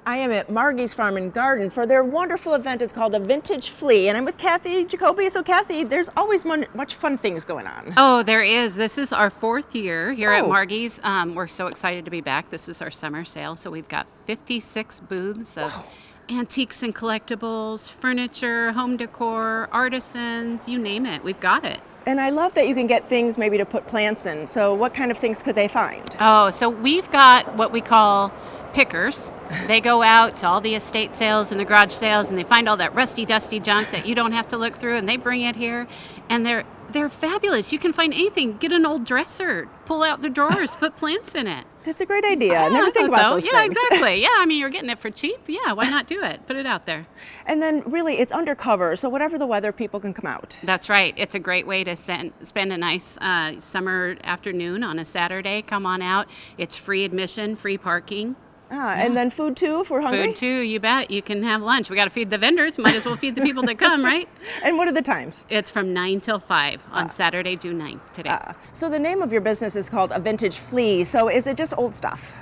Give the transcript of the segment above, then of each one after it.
I am at Margie's Farm and Garden for their wonderful event. It's called a Vintage Flea, and I'm with Kathy Jacoby. So Kathy, there's always much fun things going on. Oh, there is. This is our 4th year here at Oh. Margie's. We're so excited to be back. This is our summer sale. So we've got 56 booths of antiques and collectibles, furniture, home decor, artisans, you name it. We've got it. And I love that you can get things maybe to put plants in. So what kind of things could they find? Oh, so we've got what we call pickers. They go out to all the estate sales and the garage sales, and they find all that rusty, dusty junk that you don't have to look through, and they bring it here, and they're fabulous. You can find anything. Get an old dresser, pull out the drawers, put plants in it. That's a great idea. Yeah, Never I think thought about so. those Yeah, things. exactly. Yeah, I mean, you're getting it for cheap. Yeah, why not do it? Put it out there. And then really, it's undercover, so whatever the weather, people can come out. That's right. It's a great way to spend a nice summer afternoon on a Saturday. Come on out. It's free admission, free parking. And then food too, if we're hungry. Food too, you bet. You can have lunch. We got to feed the vendors. Might as well feed the people that come, right? And what are the times? It's from 9 till 5 on Saturday, June 9th today. So the name of your business is called a Vintage Flea. So is it just old stuff?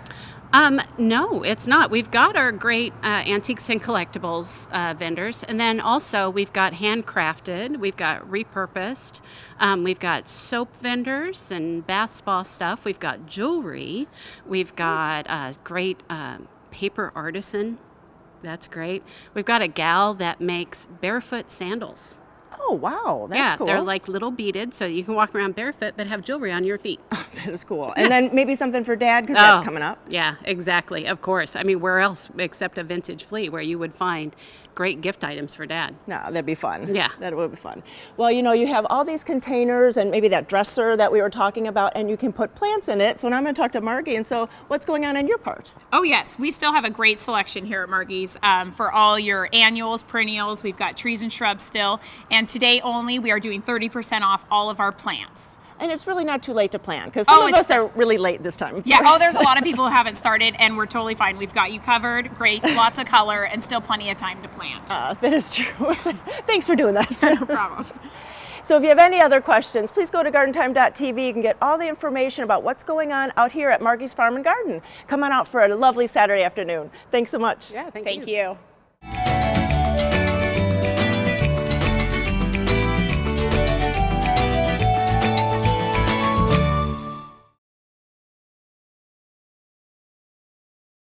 No, it's not. We've got our great antiques and collectibles vendors, and then also we've got handcrafted, we've got repurposed, we've got soap vendors and bath spa stuff, we've got jewelry, we've got great paper artisan. That's great. We've got a gal that makes barefoot sandals. Oh, wow. That's cool. They're like little beaded, so you can walk around barefoot but have jewelry on your feet. That is cool. And then maybe something for Dad, because that's coming up. Yeah, exactly. Of course. I mean, where else except a Vintage Flea where you would find great gift items for Dad? No, that'd be fun. Yeah. That would be fun. Well, you have all these containers and maybe that dresser that we were talking about, and you can put plants in it. So now I'm going to talk to Margie. And so what's going on your part? Oh yes, we still have a great selection here at Margie's for all your annuals, perennials. We've got trees and shrubs still. And today only, we are doing 30% off all of our plants. And it's really not too late to plan, because some of us are really late this time. Yeah, there's a lot of people who haven't started, and we're totally fine. We've got you covered. Great, lots of color, and still plenty of time to plant. That is true. Thanks for doing that. No problem. So if you have any other questions, please go to gardentime.tv. You can get all the information about what's going on out here at Margie's Farm and Garden. Come on out for a lovely Saturday afternoon. Thanks so much. Yeah, Thank you.